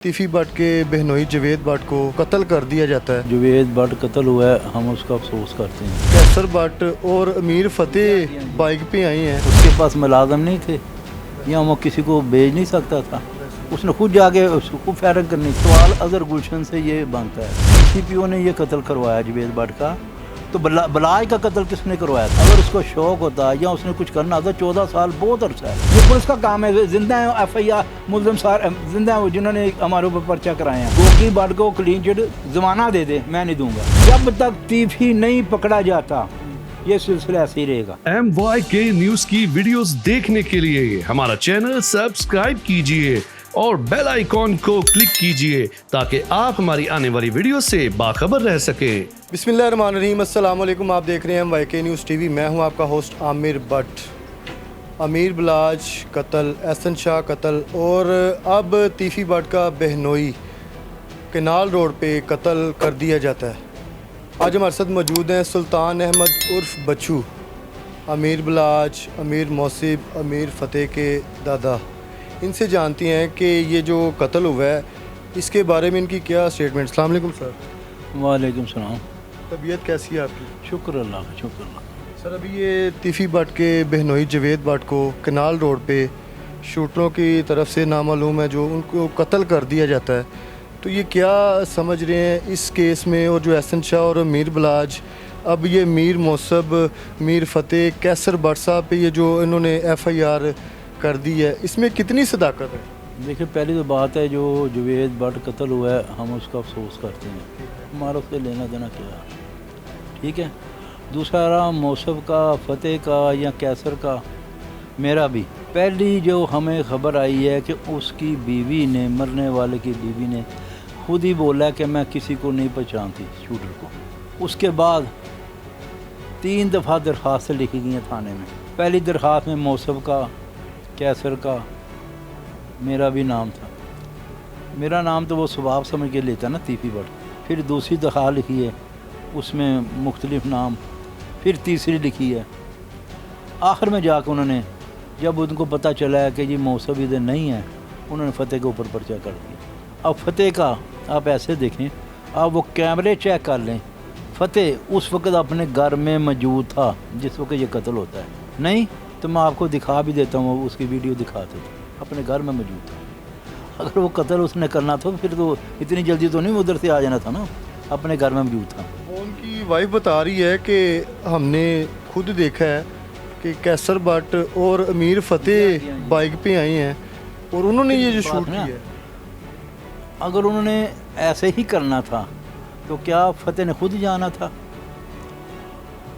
तीफी भट्ट के बहनोई जवेद भट्ट को कत्ल कर दिया जाता है। जवेद भट्ट कत्ल हुआ है, हम उसका अफसोस करते हैं। कैसर भट्ट और अमीर फतेह बाइक पे आई हैं। उसके पास मुलाजम नहीं थे या वो किसी को भेज नहीं सकता था, उसने खुद जाके उसको फायरिंग करनी। सवाल अजहर गुलशन से ये बनता है, CPO ने ये कत्ल करवाया जवेद भट्ट का, तो बलाज का कत्ल किसने करवाया था? अगर उसको शौक होता या उसने कुछ करना होता, 14 साल बहुत अरसा है। ये पुलिस का काम है, जिंदा है FIR मुलजम सार जिंदा है जिन्होंने हमारे ऊपर पर्चा कराए हैं। गोगी भट्ट को क्लीन चिट जमाना दे दे, मैं नहीं दूंगा जब तक तीफी नहीं पकड़ा जाता। ये सिलसिला ऐसे ही रहेगा। MYK न्यूज की वीडियोस देखने के लिए हमारा चैनल सब्सक्राइब कीजिए और बेल आइकॉन को क्लिक कीजिए ताकि आप हमारी आने वाली वीडियो से बाखबर रह सकें। बिस्मिल्लाहिर्रहमानिर्रहीम, अस्सलाम वालेकुम। आप देख रहे हैं MYK न्यूज़ TV। मैं हूं आपका होस्ट आमिर भट्ट। अमीर बलाज कत्ल, एहसन शाह कत्ल और अब तीफी भट्ट का बहनोई केनाल रोड पे कत्ल कर दिया जाता है। आज हमारे साथ मौजूद हैं सुल्तान अहमद उर्फ बच्चू, अमीर बलाज, अमीर मौसिब, अमीर फ़तेह के दादा। इनसे जानती हैं कि ये जो कत्ल हुआ है इसके बारे में इनकी क्या स्टेटमेंट। अस्सलाम वालेकुम सर। वालेकुम सलाम। तबीयत कैसी है आपकी? शुक्र अल्लाह का, शुक्र अल्लाह। सर अभी ये तीफी भट्ट के बहनोई जवेद भट्ट को केनाल रोड पे शूटरों की तरफ से नामालूम है जो उनको कत्ल कर दिया जाता है, तो ये क्या समझ रहे हैं इस केस में? और जो एहसन शाह और मीर बलाज, अब ये मीर मौसब, मीर फ़तेह, कैसर भट्ट साहब पे ये जो इन्होंने FIR कर दी है, इसमें कितनी सदाकत है? देखिए, पहली तो बात है जो जवेद भट्ट कत्ल हुआ है, हम उसका अफसोस करते हैं, हमारा उससे लेना देना क्या, ठीक है। दूसरा रहा मौसब का, फ़तेह का या कैसर का, मेरा भी पहली जो हमें ख़बर आई है कि उसकी बीवी ने, मरने वाले की बीवी ने खुद ही बोला कि मैं किसी को नहीं पहचानती शूटर को। उसके बाद 3 दफ़ा दरख्वास्त लिखी गई हैं थाने में। पहली दरख्वास्त में मौसब का, कैसर का, मेरा भी नाम था। मेरा नाम तो वो स्वभाव समझ के लेता ना तीफी भट्ट। फिर दूसरी दरख्वास्त लिखी है, उसमें मुख्तलिफ नाम, फिर तीसरी लिखी है। आखिर में जाकर उन्होंने, जब उनको पता चला है कि ये मौसम इधर नहीं है, उन्होंने फ़तेह के ऊपर पर्चा कर दिया। अब फ़तेह का आप ऐसे देखें, आप वो कैमरे चेक कर लें, फ़तेह उस वक्त अपने घर में मौजूद था जिस वक्त ये कत्ल होता है। नहीं तो मैं आपको दिखा भी देता हूँ, उसकी वीडियो दिखाते थे, अपने घर में मौजूद था। अगर वो कत्ल उसने करना था फिर तो इतनी जल्दी तो नहीं उधर से आ जाना था ना, अपने घर में मौजूद था। वो उनकी वाइफ बता रही है कि हमने खुद देखा है कि कैसर भट्ट और अमीर फ़तेह बाइक पे आई हैं और उन्होंने ये जो शूट किया है। अगर उन्होंने ऐसे ही करना था तो क्या फ़तेह ने खुद जाना था?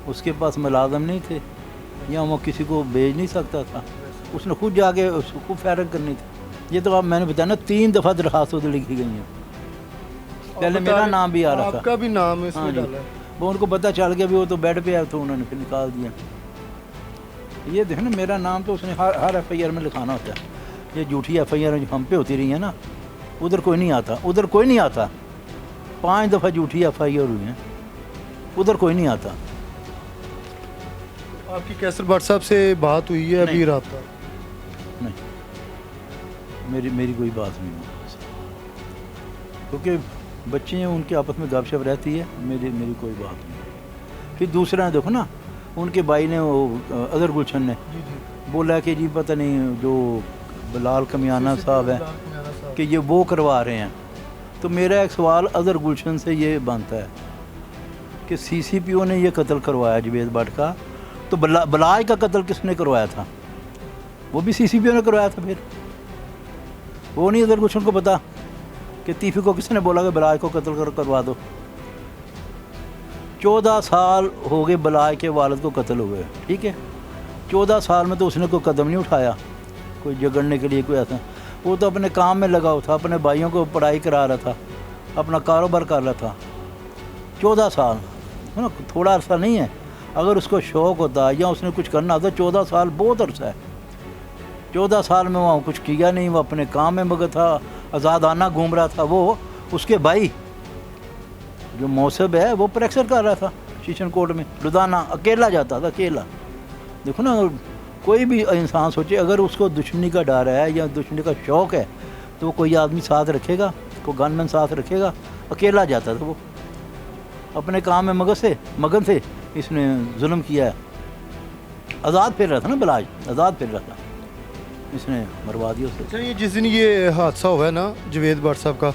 उसके पास मुलाजम नहीं थे या वो किसी को भेज नहीं सकता था, उसने खुद जाके उसको फायरिंग करनी थी। ये तो आप मैंने बताया ना, 3 दफ़ा दरख्वास्त लिखी गई हैं। पहले मेरा नाम भी आ रहा था, आपका भी नाम इसमें हाँ डाला है। वो उनको पता चल गया भी, वो तो बेड पे आया तो उन्होंने फिर निकाल दिया। ये देखो ना, मेरा नाम तो उसने हर FIR में लिखाना होता है। ये झूठी FIR जो हम पे होती रही है ना, उधर कोई नहीं आता, उधर कोई नहीं आता। 5 दफ़ा झूठी FIR हुई हैं, उधर कोई नहीं आता। आपकी कैसर भट्ट साहब से बात हुई है अभी रात का? नहीं, मेरी कोई बात नहीं हुई, क्योंकि बच्चे हैं, उनके आपस में गपशप रहती है, मेरी कोई बात नहीं। फिर दूसरा देखो ना, उनके भाई ने, वो अजहर गुलशन ने बोला कि जी पता नहीं जो बिलाल कमियाना साहब है कि ये वो करवा रहे हैं। तो मेरा एक सवाल अजहर गुलशन से ये बनता है कि CCPO ने ये कत्ल करवाया जवेद भट्ट का, तो बलाज का कत्ल किसने करवाया था? वो भी CCPO ने करवाया था। फिर वो नहीं अजहर गुलशन को पता कि तीफी को किसने बोला कि बलाज को कत्ल करवा दो? 14 साल हो गए बलाज के वालिद को कत्ल हुए, ठीक है। 14 साल में तो उसने कोई कदम नहीं उठाया कोई झगड़ने के लिए, कोई ऐसा। वो तो अपने काम में लगा हुआ था, अपने भाइयों को पढ़ाई करा रहा था, अपना कारोबार कर रहा था। 14 साल है ना, थोड़ा अरसा नहीं है। अगर उसको शौक़ होता या उसने कुछ करना होता, 14 साल बहुत अरसा है। 14 साल में वहाँ कुछ किया नहीं, वो अपने काम में मगन था, आज़ादाना घूम रहा था। वो उसके भाई जो मौसब है वो प्रैक्टिस कर रहा था शीशन कोर्ट में, लुधियाना अकेला जाता था, अकेला। देखो ना, कोई भी इंसान सोचे अगर उसको दुश्मनी का डर है या दुश्मनी का शौक़ है तो वो कोई आदमी साथ रखेगा, कोई गनमैन साथ रखेगा, अकेला जाता था वो, अपने काम में मगन थे। इसने जुल्म किया है, आज़ाद फिर रहा था ना बिलाज, आज़ाद फिर रहा था, इसने मरवा दिया उसे। अच्छा, ये जिस दिन ये हादसा हुआ है ना जावेद भट्ट साहब का,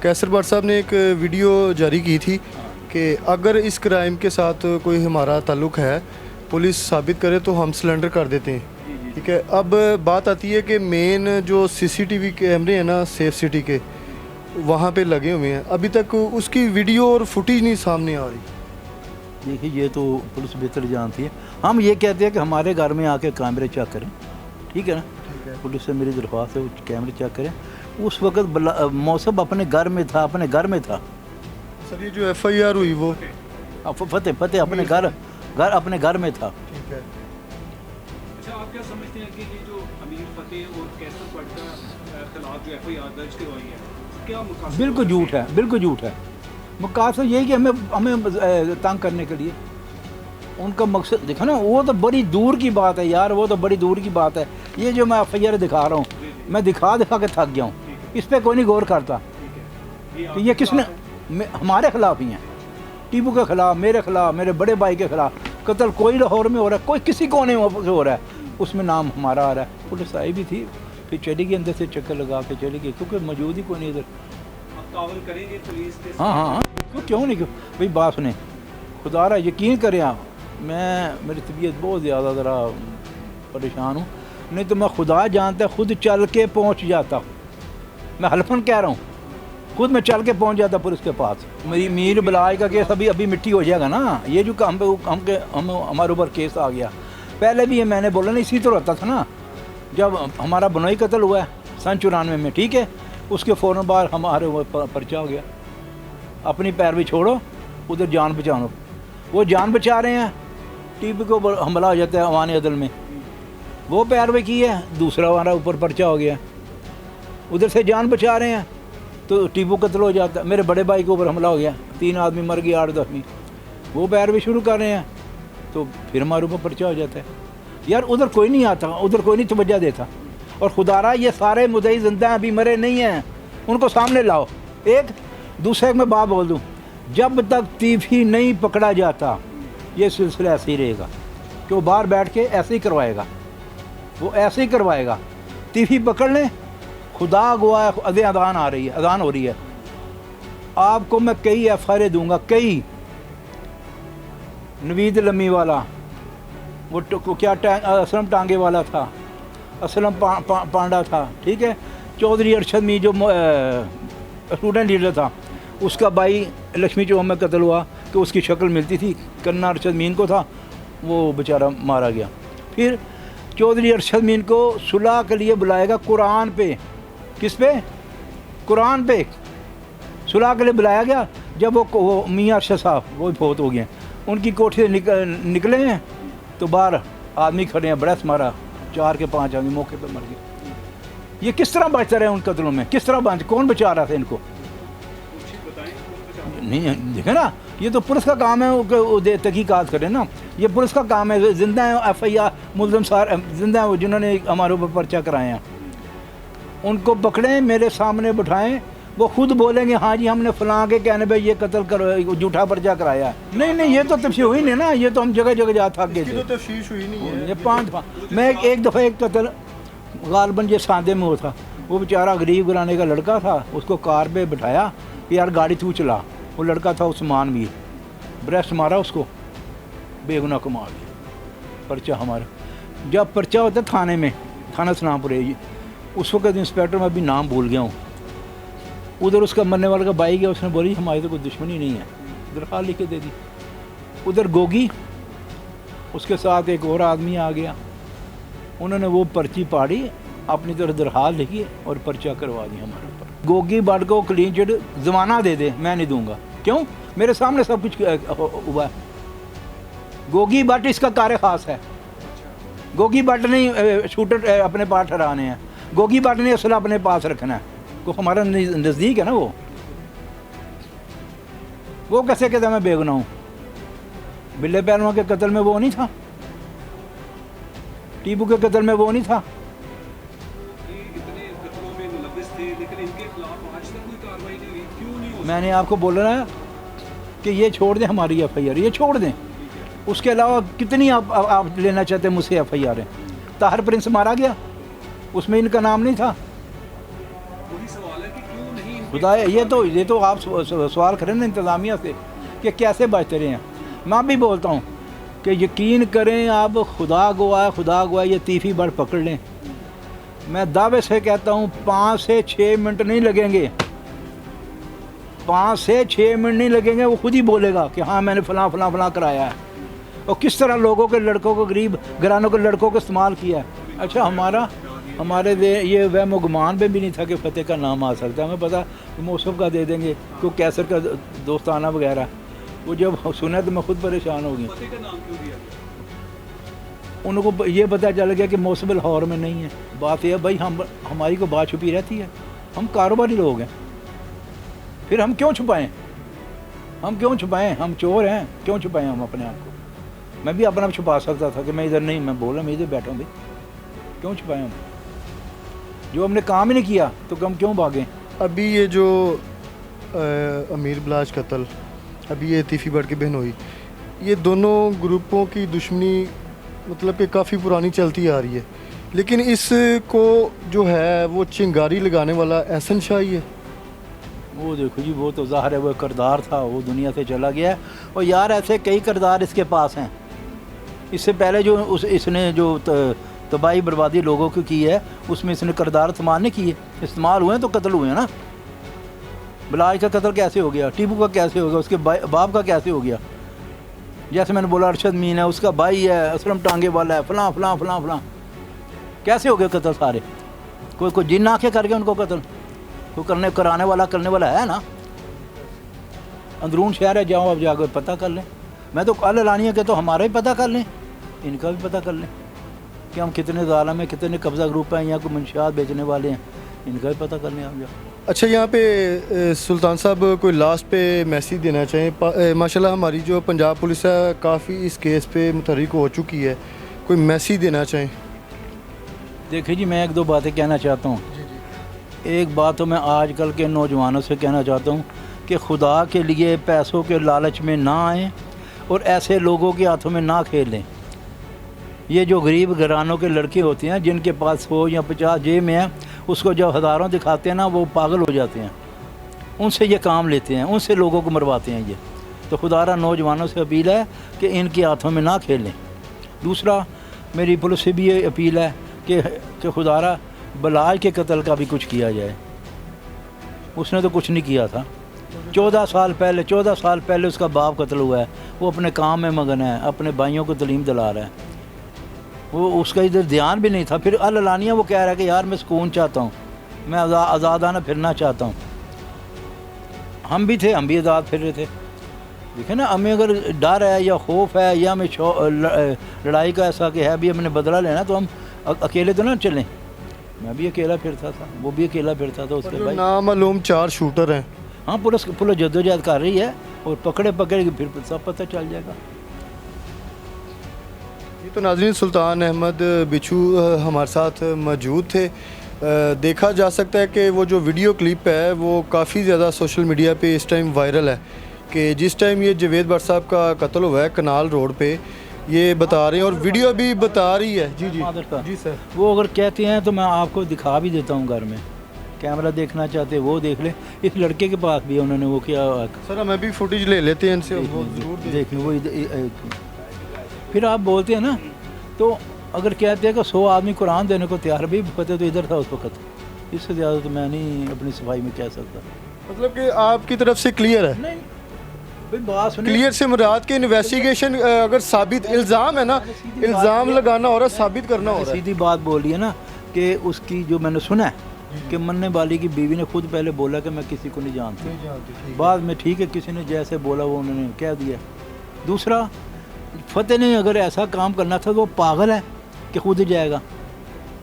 कैसर भट्ट साहब ने एक वीडियो जारी की थी कि अगर इस क्राइम के साथ कोई हमारा ताल्लुक़ है, पुलिस साबित करे तो हम सिलेंडर कर देते हैं। ठीक है, अब बात आती है कि मेन जो CCTV कैमरे हैं ना सेफ सिटी के, वहाँ पे लगे हुए हैं, अभी तक उसकी वीडियो और फुटेज नहीं सामने आ रही। देखिए, ये तो पुलिस बेहतर जानती है। हम ये कहते हैं कि हमारे घर में आके कैमरे चेक करें, ठीक है ना, पुलिस से मेरी दरख्वास्त है वो कैमरे चेक करें। उस वक्त मौसम अपने घर में था, अपने घर में था। सर ये जो FIR हुई वो फतेह अपने घर अपने घर में था। ठीक है। अच्छा, आप क्या समझते हैं कि ये जो अमीर फतेह और कैसर भट्ट के खिलाफ जो FIR दर्ज करवाई है, क्या मुकाबला? बिल्कुल झूठ है, बिल्कुल झूठ है। मुकाबला यही कि हमें तंग करने के लिए उनका मकसद देखो ना, वो तो बड़ी दूर की बात है यार, वो तो बड़ी दूर की बात है। ये जो मैं FIR दिखा रहा हूँ, मैं दिखा के थक गया हूँ, इस पर कोई नहीं गौर करता कि ये किसने, हमारे खिलाफ ही हैं, टीपू के खिलाफ, मेरे खिलाफ, मेरे बड़े भाई के खिलाफ कत्ल कोई लाहौर में हो रहा है, कोई किसी कोने में हो रहा है, उसमें नाम हमारा आ रहा है। पुलिस आई भी थी, फिर चली गई, अंदर से चक्कर लगा के चली गई, क्योंकि मौजूद ही कोई नहीं इधर। ताउन करेंगे पुलिस के? हाँ, क्यों नहीं, भाई बात सुने, खुदा रहा यकीन करें आप, मेरी तबीयत बहुत ज़्यादा ज़रा परेशान हूँ, नहीं तो मैं खुदा जानता है खुद चल के पहुँच जाता, मैं हल्फन कह रहा हूँ, खुद मैं चल के पहुँच जाता पुलिस के पास। मेरी मीर बिलाज का केस अभी मिट्टी हो जाएगा ना, ये जो हमारे ऊपर केस आ गया, पहले भी ये मैंने बोला ना, इसी तरह होता था ना, जब हमारा बनोई कत्ल हुआ है सन 94 में, ठीक है, उसके फ़ौरन बाद हमारे ऊपर पर्चा हो गया। अपनी पैरवी छोड़ो, उधर जान बचाओ, वो जान बचा रहे हैं, टीपी को हमला हो जाता है अवान अदल में, वो पैरवी की है, दूसरा हमारा ऊपर पर्चा हो गया, उधर से जान बचा रहे हैं तो टीपू कत्ल हो जाता है। मेरे बड़े भाई के ऊपर हमला हो गया, 3 आदमी मर गए, 8 जख्मी, वो पैरवी शुरू कर रहे हैं तो फिर हमारे ऊपर पर्चा हो जाता है। यार उधर कोई नहीं आता, उधर कोई नहीं तवज्जो देता, और खुदारा ये सारे मुद्दई जिंदा अभी मरे नहीं हैं, उनको सामने लाओ। एक दूसरे में बात बोल दूँ, जब तक टीफी नहीं पकड़ा जाता ये सिलसिला ऐसे ही रहेगा, कि वो बाहर बैठ के ऐसे ही करवाएगा, वो ऐसे ही करवाएगा। टीफी पकड़ लें, खुदा गवाह अजान आ रही है, अजान हो रही है, आपको मैं कई FIR दूंगा, कई। नवीद लम्मी वाला, वो क्या असलम टांगे वाला था, असलम पांडा था, ठीक है, चौधरी अरशद मीर जो स्टूडेंट लीडर था, उसका भाई लक्ष्मी चौक में कत्ल हुआ, कि उसकी शक्ल मिलती थी, कन्ना अरशद मीन को था, वो बेचारा मारा गया। फिर चौधरी अरशद मीन को सुलह के लिए बुलाएगा कुरान पे, किस पे? कुरान पे सुलह के लिए बुलाया गया। जब वो मियाँ अरशद साहब वो फौत हो गए, उनकी कोठी से निकले हैं तो बाहर आदमी खड़े हैं, ब्रेस मारा, 4 के 5 आदमी मौके पे मर गए। ये किस तरह बचते रहे उन कत्लों में, किस तरह बच, कौन बचा रहा था इनको? नहीं देखे ना, ये तो पुलिस का काम है, तहकीकात करें ना, ये पुलिस का काम है। जिंदा है FIR मुल्ज़िम सार जिंदा है, जिन्होंने हमारे ऊपर पर्चा कराए हैं, उनको पकड़ें, मेरे सामने बिठाएं, वो खुद बोलेंगे हाँ जी हमने फलां के कहने पे ये कत्ल कर झूठा पर्चा कराया। नहीं, ये तो तफ्तीश हुई नहीं ना, ये तो हम जगह जगह जा थक गए थे, तो तफ्तीश हुई नहीं है। ये 5 मैं एक दफ़ा एक कत्ल गालबन ये सांदे में हुआ था, वो बेचारा गरीब घराने का लड़का था, उसको कार पे बिठाया कि यार गाड़ी तू चला, वो लड़का था उस्मान मीर, ब्रेस्ट मारा उसको, बेगुनाह को मार दिया, पर्चा हमारा। जब पर्चा होता थाने में, थाना सनामपुर है, उस वक्त इंस्पेक्टर मैं अभी नाम भूल गया हूँ, उधर उसका मरने वाले का भाई गया, उसने बोली हमारी तो कोई दुश्मनी नहीं है, दरख्वास्त लिख के दे दी। उधर गोगी, उसके साथ एक और आदमी आ गया, उन्होंने वो पर्ची पाड़ी, अपनी तरफ दरख्वास्त लिखी और पर्चा करवा दिया हमारे ऊपर। गोगी भट्ट को क्लीन चिट ज़माना दे दे, मैं नहीं दूंगा। क्यों? मेरे सामने सब कुछ हुआ है। गोगी भट्ट इसका कार्य खास है, गोगी भट्ट नहीं शूटर अपने पास ठहराने हैं, गोगी भट्ट ने असला अपने पास रखना है, को हमारा नज़दीक है ना। वो कैसे कहता मैं बेगुनाह हूँ? बिल्ले पहलवान के कत्ल में वो नहीं था, टीपू के कत्ल में वो नहीं था। इतने कत्लों में मुलव्विस थे, लेकिन कार्रवाई नहीं हुई, क्यों नहीं हो मैंने आपको बोला ना कि ये छोड़ दें हमारी FIR, ये छोड़ दें, उसके अलावा कितनी आप लेना चाहते हैं मुझसे FIR? ताहर प्रिंस मारा गया, उसमें इनका नाम नहीं था। वही सवाल है कि क्यों नहीं खुदा ये तो आप सवाल करें ना इंतज़ामिया से कि कैसे बचते रहे हैं। मैं भी बोलता हूँ कि यकीन करें आप, खुदा गवाह ये तीफी बड़ पकड़ लें, मैं दावे से कहता हूँ 5 से 6 मिनट नहीं लगेंगे, 5 से 6 मिनट नहीं लगेंगे, वो खुद ही बोलेगा कि हाँ मैंने फलां कराया है। और किस तरह लोगों के लड़कों को, गरीब घरानों के लड़कों को इस्तेमाल किया है। अच्छा हमारे ये वहम गुमान में भी नहीं था कि फ़तेह का नाम आ सकता है। हमें पता मौसम का दे देंगे, क्यों कैसर का दोस्ताना वगैरह, वो जब सुना तो मैं खुद परेशान हो गया। फ़तेह का नाम क्यों दिया गया? उनको ये पता चल गया कि मौसम लाहौर में नहीं है। बात यह है भाई, हमारी को बात छुपी रहती है, हम कारोबारी लोग हैं, फिर हम क्यों छुपाएं? हम चोर हैं, क्यों छुपाएं हम अपने आप को? मैं भी अपना छुपा सकता था कि मैं इधर नहीं, मैं बोला मैं इधर बैठा हूँ भाई, क्यों छुपाएं हम? जो हमने काम ही नहीं किया तो हम क्यों भागें? अभी ये जो अमीर बलाज कत्ल, अभी ये तीफी बट की बहन हुई, ये दोनों ग्रुपों की दुश्मनी मतलब कि काफ़ी पुरानी चलती आ रही है, लेकिन इसको जो है वो चिंगारी लगाने वाला एहसन शाह ही है। वो देखो जी, वो तो ज़ाहिर है वो किरदार था, वो दुनिया से चला गया है। और यार ऐसे कई किरदार इसके पास हैं। इससे पहले जो इसने जो तबाही बर्बादी लोगों की है, उसमें इसने किरदार इस्तेमाल नहीं किए, इस्तेमाल हुए हैं तो कत्ल हुए हैं ना। बलाज का कत्ल कैसे हो गया, टीपू का कैसे हो गया, उसके बाप का कैसे हो गया? जैसे मैंने बोला अरशद मीन है, उसका भाई है, असलम टांगे वाला है, फलां, कैसे हो गए कत्ल सारे? कोई जिन आके कर गया उनको कत्ल? कोई कराने वाला है ना। अंदरून शहर है, जाओ अब जाकर पता कर लें। मैं तो अल लानिया के तो हमारा ही पता कर लें, इनका भी पता कर लें कि हम कितने ज़ालिम हैं, कितने कब्ज़ा ग्रुप हैं, यहाँ को मंशियात बेचने वाले हैं, इनका भी पता कर लें आप जाओ। अच्छा, यहाँ पे सुल्तान साहब कोई लास्ट पे मैसेज देना चाहें? माशाल्लाह हमारी जो पंजाब पुलिस है काफ़ी इस केस पे मुतहर्रिक हो चुकी है, कोई मैसेज देना चाहें? देखिए जी, मैं 1-2 बातें कहना चाहता हूँ। एक बात तो मैं आजकल के नौजवानों से कहना चाहता हूँ कि खुदा के लिए पैसों के लालच में ना आएँ और ऐसे लोगों के हाथों में ना खेलें। ये जो गरीब घरानों के लड़के होते हैं जिनके पास 100 या 50 जेब में है, उसको जब हज़ारों दिखाते हैं ना, वो पागल हो जाते हैं, उनसे ये काम लेते हैं, उनसे लोगों को मरवाते हैं ये। तो खुदारा नौजवानों से अपील है कि इनके हाथों में ना खेलें। दूसरा, मेरी पुलिस से भी ये अपील है कि खुदारा बलाज के कत्ल का भी कुछ किया जाए। उसने तो कुछ नहीं किया था। 14 साल पहले उसका बाप कत्ल हुआ है, वो अपने काम में मगन है, अपने भाइयों को तलीम दिला रहा है, वो उसका इधर ध्यान भी नहीं था। फिर अलानिया वो कह रहा है कि यार मैं सुकून चाहता हूँ, मैं आज़ादाना फिरना चाहता हूँ। हम भी आज़ाद फिर रहे थे। देखे ना, हमें अगर डर है या खौफ है या हमें लड़ाई का ऐसा कि है भी हमने बदला लेना, तो हम अकेले तो ना चलें। मैं भी अकेला फिरता था, वो भी अकेला फिरता था। उसके भाई नामालूम 4 शूटर हैं। हाँ, पुलिस जद्दोजहद कर रही है और पकड़े फिर सब पता चल जाएगा। ये तो नाज़रीन सुल्तान अहमद बिच्छू हमारे साथ मौजूद थे। देखा जा सकता है कि वो जो वीडियो क्लिप है वो काफ़ी ज़्यादा सोशल मीडिया पे इस टाइम वायरल है कि जिस टाइम ये जवेद भट्ट साहब का कत्ल हुआ है कनाल रोड पे, ये बता रहे हैं और वीडियो भी बता रही है। जी सर, वो अगर कहते हैं तो मैं आपको दिखा भी देता हूँ घर में, कैमरा देखना चाहते वो देख ले। इस लड़के के पास भी उन्होंने वो किया। सर हमें भी फुटेज ले लेते हैं इनसे, देख लो। वो फिर आप बोलते हैं ना, तो अगर कहते हैं कि 100 आदमी कुरान देने को तैयार, भी पता तो इधर था उस वक्त, इससे ज़्यादा तो मैं नहीं अपनी सफाई में कह सकता। मतलब कि आपकी तरफ से क्लियर है? नहीं भाई, बात सुनिए। क्लियर से मुराद के इन्वेस्टिगेशन अगर साबित इल्ज़ाम है ना, इल्ज़ाम लगाना हो रहा है, साबित करना हो रहा है। सीधी बात बोली है ना कि उसकी जो मैंने सुना है कि मन्ने वाली की बीवी ने खुद पहले बोला कि मैं किसी को नहीं जानती, बाद में ठीक है किसी ने जैसे बोला वो उन्होंने कह दिया। दूसरा, फ़तेह ने अगर ऐसा काम करना था तो वो पागल है कि खुद ही जाएगा,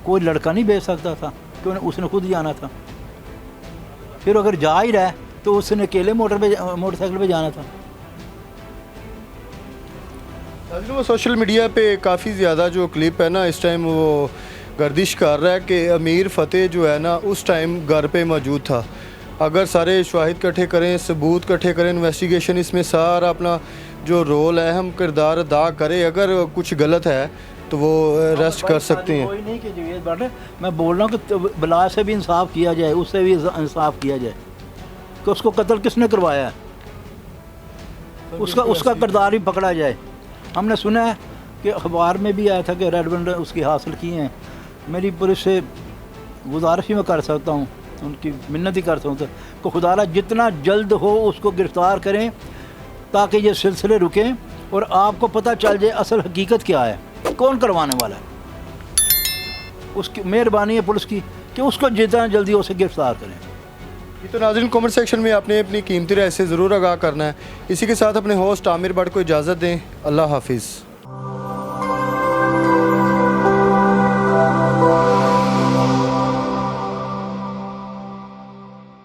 कोई लड़का नहीं भेज सकता था कि उसने खुद जाना था। फिर अगर जा ही रहा है तो उसने अकेले मोटरसाइकिल पे जाना था। वो सोशल मीडिया पे काफ़ी ज़्यादा जो क्लिप है ना इस टाइम वो गर्दिश कर रहा है कि अमीर फ़तेह जो है ना उस टाइम घर पे मौजूद था اگر سارے شواہد اکٹھے کریں، ثبوت اکٹھے کریں، انویسٹیگیشن اس میں سارا اپنا جو رول ہے اہم کردار ادا کرے، اگر کچھ غلط ہے تو وہ ریسٹ کر سکتے ہیں۔ کوئی نہیں کہ جوید بٹ میں بول رہا ہوں کہ بلا سے بھی انصاف کیا جائے، اس سے بھی انصاف کیا جائے کہ اس کو قتل کس نے کروایا ہے، اس کا کردار بھی پکڑا جائے۔ ہم نے سنا ہے کہ اخبار میں بھی آیا تھا کہ ریڈ بنڈ اس کی حاصل کی ہیں۔ میری پولیس سے گزارش ہی میں کر سکتا ہوں، ان کی منت ہی کر سکتا ہوں کہ خدا را جتنا جلد ہو اس کو گرفتار کریں تاکہ یہ سلسلے رکیں اور آپ کو پتہ چل جائے اصل حقیقت کیا ہے، کون کروانے والا ہے۔ اس کی مہربانی ہے پولیس کی کہ اس کو جتنا جلدی اسے گرفتار کریں۔ یہ تو ناظرین کمنٹ سیکشن میں آپ نے اپنی قیمتی رائے سے ضرور آگاہ کرنا ہے۔ اسی کے ساتھ اپنے ہوسٹ عامر بٹ کو اجازت دیں۔ اللہ حافظ۔